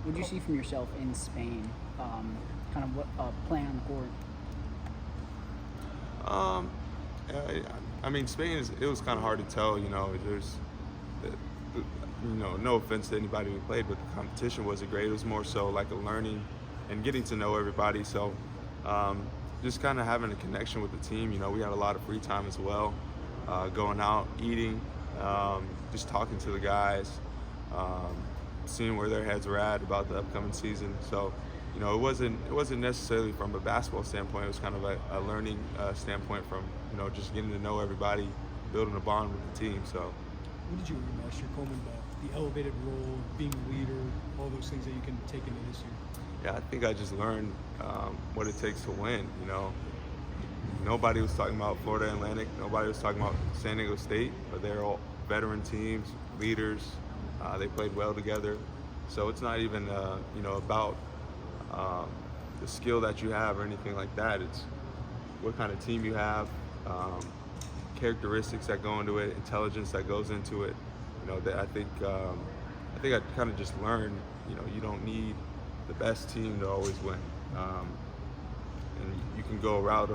What did you see from yourself in Spain? Kind of what playing on the court? Um, I mean, Spain it was kind of hard to tell. No offense to anybody who played, but the competition wasn't great. It was more so like a learning and getting to know everybody. So just kind of having a connection with the team. We had a lot of free time as well, going out, eating, just talking to the guys, seeing where their heads were at about the upcoming season. So, it wasn't necessarily from a basketball standpoint. It was kind of a learning standpoint from just getting to know everybody, building a bond with the team. So. What did you learn last year, Coleman, the elevated role, being a leader, all those things that you can take into this year? Yeah, I think I just learned what it takes to win. Nobody was talking about Florida Atlantic. Nobody was talking about San Diego State, but they're all veteran teams, leaders. They played well together. So it's not even about the skill that you have or anything like that. It's what kind of team you have, characteristics that go into it, intelligence that goes into it. That I think I kind of just learned. You don't need the best team to always win, and you can go a route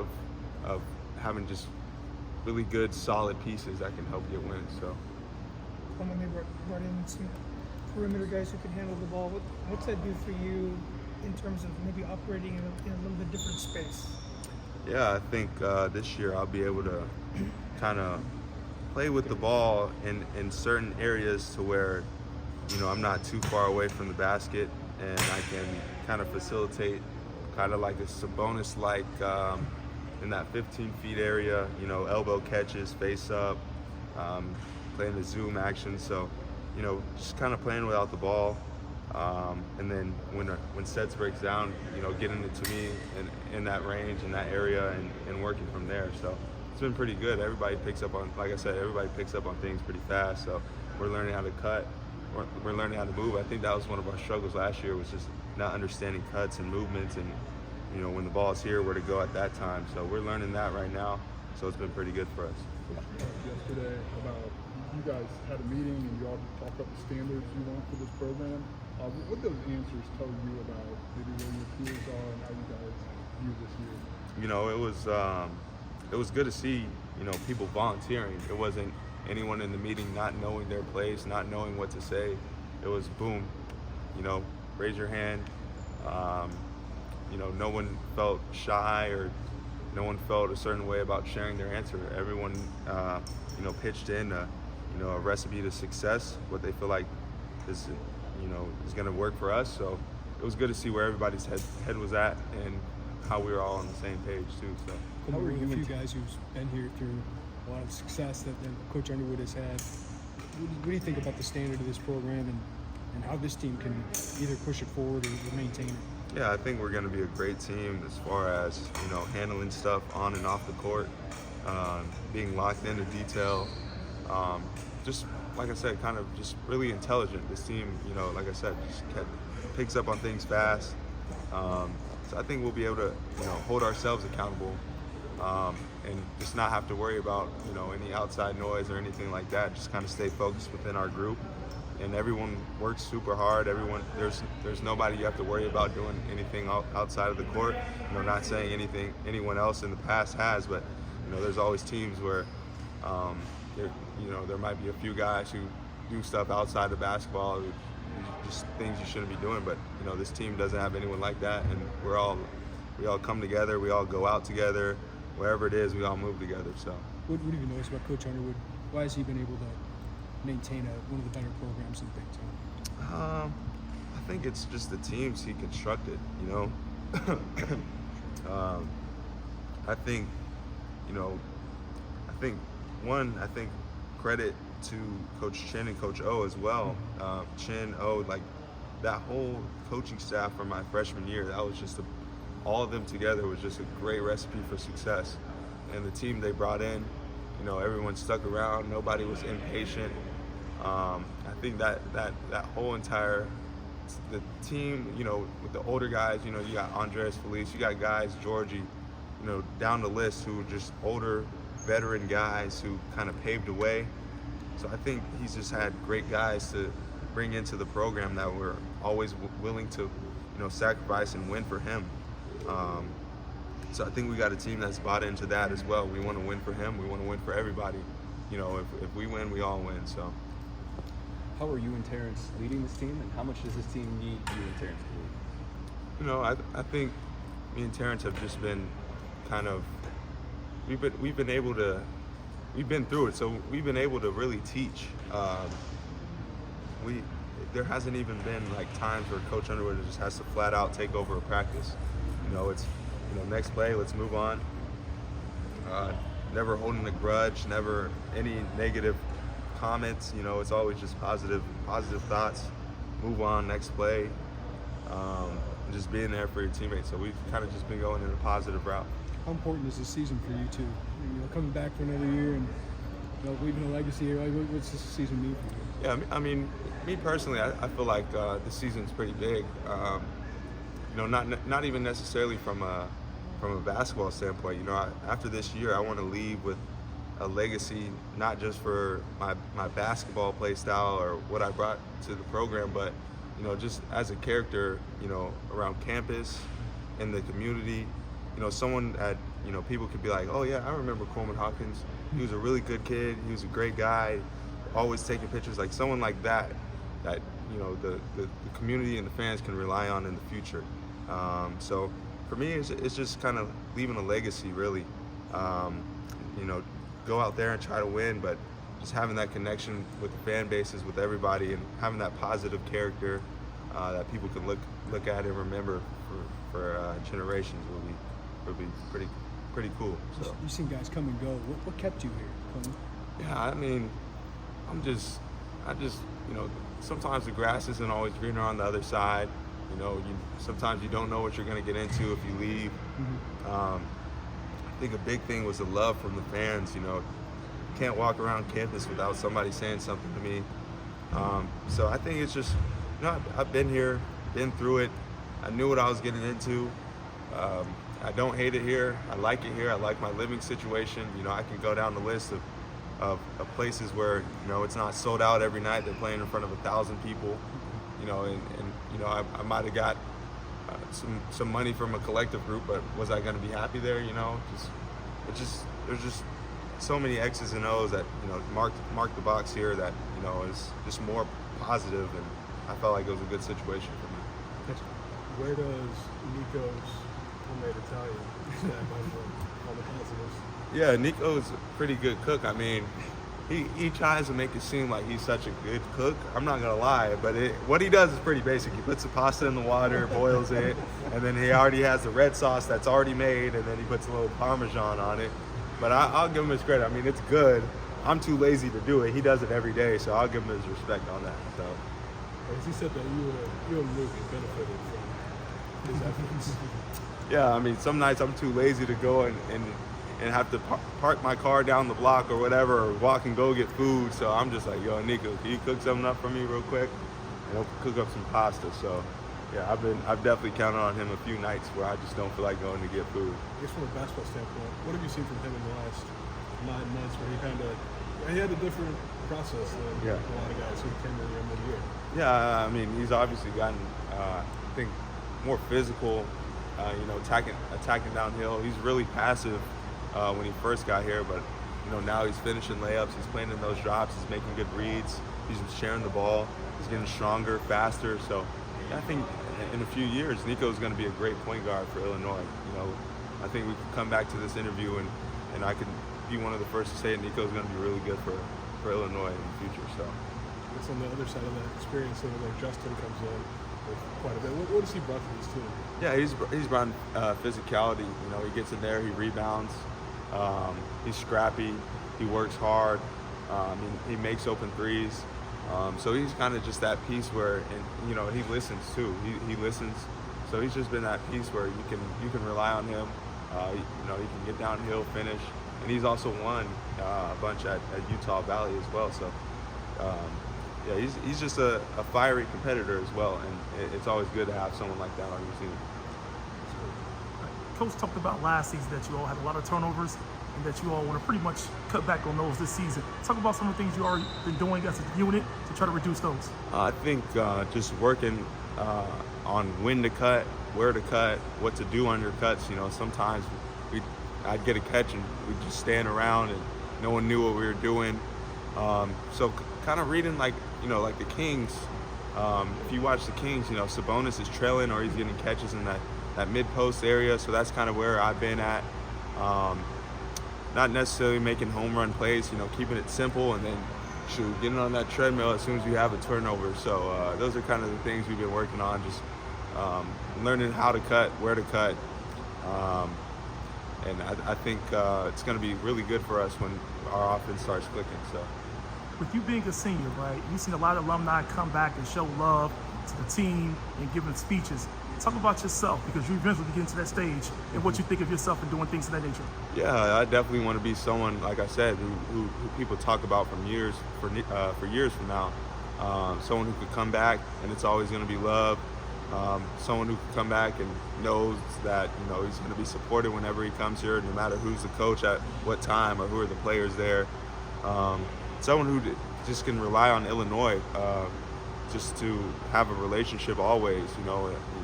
of having just really good, solid pieces that can help you win. So. Coleman, they brought in some perimeter guys who can handle the ball. What's that do for you in terms of maybe operating in a little bit different space? Yeah, I think this year I'll be able to kind of play with the ball in certain areas to where, I'm not too far away from the basket, and I can kind of facilitate kind of like a Sabonis-like in that 15 feet area, elbow catches, face up, playing the zoom action. So, just kind of playing without the ball. And then when sets breaks down, getting it to me in that range, in that area, and working from there. So it's been pretty good. Everybody picks up on, like I said, everybody picks up on things pretty fast. So we're learning how to cut. We're learning how to move. I think that was one of our struggles last year, was just not understanding cuts and movements, and when the ball's here, where to go at that time. So we're learning that right now. So it's been pretty good for us. Yesterday about you guys had a meeting and you all talked about the standards you want for this program. What those answers tell you about maybe where your peers are and how you guys view this year? It was good to see, people volunteering. It wasn't anyone in the meeting not knowing their place, not knowing what to say. It was boom, raise your hand. No one felt shy or no one felt a certain way about sharing their answer. Everyone, pitched in a recipe to success, what they feel like is going to work for us. So it was good to see where everybody's head was at and how we were all on the same page too. So. How are you? A few guys who's been here through a lot of success that Coach Underwood has had. What do you think about the standard of this program and how this team can either push it forward or maintain it? Yeah, I think we're going to be a great team as far as handling stuff on and off the court, being locked into detail. Just like I said, kind of just really intelligent. This team, like I said, just picks up on things fast. So I think we'll be able to, hold ourselves accountable, and just not have to worry about, any outside noise or anything like that. Just kind of stay focused within our group. And everyone works super hard. There's nobody you have to worry about doing anything outside of the court. Not saying anyone else in the past has, but there's always teams where there might be a few guys who do stuff outside of basketball, just things you shouldn't be doing. But this team doesn't have anyone like that, and we all come together. We all go out together. Wherever it is, we all move together. So. What have you noticed about Coach Underwood? Why has he been able to maintain one of the better programs in the Big Ten? I think it's just the teams he constructed. I think credit to Coach Chin and Coach O as well. Chin, O, like that whole coaching staff from my freshman year, that was just all of them together was just a great recipe for success. And the team they brought in, everyone stuck around. Nobody was impatient. I think that whole entire the team, with the older guys, you got Andres Felice, you got guys, Georgie, down the list who are just older, veteran guys who kind of paved the way. So I think he's just had great guys to bring into the program that were always willing to, sacrifice and win for him. So I think we got a team that's bought into that as well. We want to win for him. We want to win for everybody. If we win, we all win. So. How are you and Terrence leading this team, and how much does this team need you and Terrence to lead? I think me and Terrence have just been kind of we've been through it, so we've been able to really teach. There hasn't even been like times where Coach Underwood just has to flat out take over a practice. It's next play, let's move on. Never holding a grudge, never any negative comments. It's always just positive thoughts. Move on, next play. And just being there for your teammates. So we've kind of just been going in a positive route. How important is this season for you two? Coming back for another year and leaving a legacy here. What's this season mean for you? Yeah, I mean, me personally, I feel like this season's pretty big. Not even necessarily from a basketball standpoint. After this year, I want to leave with a legacy, not just for my basketball play style or what I brought to the program, but just as a character, around campus, in the community. Someone that people could be like, oh yeah, I remember Coleman Hawkins. He was a really good kid. He was a great guy, always taking pictures. Like someone like that the community and the fans can rely on in the future. So for me, it's just kind of leaving a legacy, really. Go out there and try to win, but just having that connection with the fan bases, with everybody, and having that positive character that people can look at and remember for generations will be pretty cool. So You've seen guys come and go. What kept you here, Coleman? yeah, I mean, I just sometimes the grass isn't always greener on the other side. Sometimes you don't know what you're going to get into if you leave. I think a big thing was the love from the fans. Can't walk around campus without somebody saying something to me. So I think it's just, I've been here, been through it. I knew what I was getting into. I don't hate it here. I like it here. I like my living situation. I can go down the list of places where, it's not sold out every night. They're playing in front of 1,000 people. I might have got some money from a collective group, but was I going to be happy there? There's just so many X's and O's that mark the box here that is just more positive, and I felt like it was a good situation for me. Where does Nico's homemade Italian stand on the positives? Yeah, Nico's a pretty good cook. I mean, he tries to make it seem like he's such a good cook. I'm not gonna lie, but what he does is pretty basic. He puts the pasta in the water, boils it, and then he already has the red sauce that's already made, and then he puts a little Parmesan on it. But I'll give him his credit. I mean, it's good. I'm too lazy to do it. He does it every day, so I'll give him his respect on that. So. As he said that you and Luke benefited from his efforts. Yeah, I mean, some nights I'm too lazy to go and have to park my car down the block or whatever, or walk and go get food. So I'm just like, yo, Nico, can you cook something up for me real quick? And he'll cook up some pasta. So yeah, I've definitely counted on him a few nights where I just don't feel like going to get food. I guess from a basketball standpoint, what have you seen from him in the last 9 months where he had a different process than a lot of guys who came in here mid-year? Yeah, I mean, he's obviously gotten, I think, more physical, attacking downhill. He's really passive when he first got here, but now he's finishing layups, he's playing in those drops, he's making good reads, he's sharing the ball, he's getting stronger, faster. So I think in a few years, Nico's going to be a great point guard for Illinois. I think we can come back to this interview and I could be one of the first to say Nico's going to be really good for Illinois in the future. So it's on the other side of that experience, like Justin comes in with quite a bit. What does he brought to this team? Yeah, he's brought physicality. He gets in there, he rebounds, he's scrappy, he works hard, he makes open threes. So he's kind of just that piece where, he listens too. He listens. So he's just been that piece where you can rely on him. He can get downhill, finish, and he's also won a bunch at Utah Valley as well. So he's just a fiery competitor as well, and it's always good to have someone like that on your team. Coach talked about last season that you all had a lot of turnovers and that you all want to pretty much cut back on those this season. Talk about some of the things you already been doing as a unit to try to reduce those. I think just working on when to cut, where to cut, what to do under cuts. You know, sometimes I'd get a catch and we'd just stand around and no one knew what we were doing. So kind of reading like the Kings. If you watch the Kings, Sabonis is trailing or he's getting catches in that mid-post area. So that's kind of where I've been at. Not necessarily making home run plays, keeping it simple and then getting on that treadmill as soon as you have a turnover. So those are kind of the things we've been working on, just learning how to cut, where to cut. And I think it's going to be really good for us when our offense starts clicking. So, with you being a senior, right, you've seen a lot of alumni come back and show love to the team and giving speeches. Talk about yourself, because you eventually get into that stage, and what you think of yourself and doing things of that nature. Yeah, I definitely want to be someone, like I said, who people talk about for years from now. Someone who could come back and it's always going to be love. Someone who can come back and knows that he's going to be supported whenever he comes here, no matter who's the coach at what time or who are the players there. Someone who just can rely on Illinois, just to have a relationship always.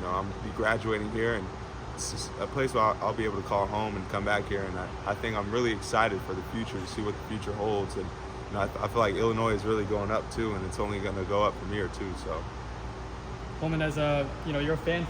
I'm be graduating here, and it's just a place where I'll be able to call home and come back here. And I think I'm really excited for the future, to see what the future holds. And I feel like Illinois is really going up too, and it's only going to go up from here too. So. Coleman, as you're a fan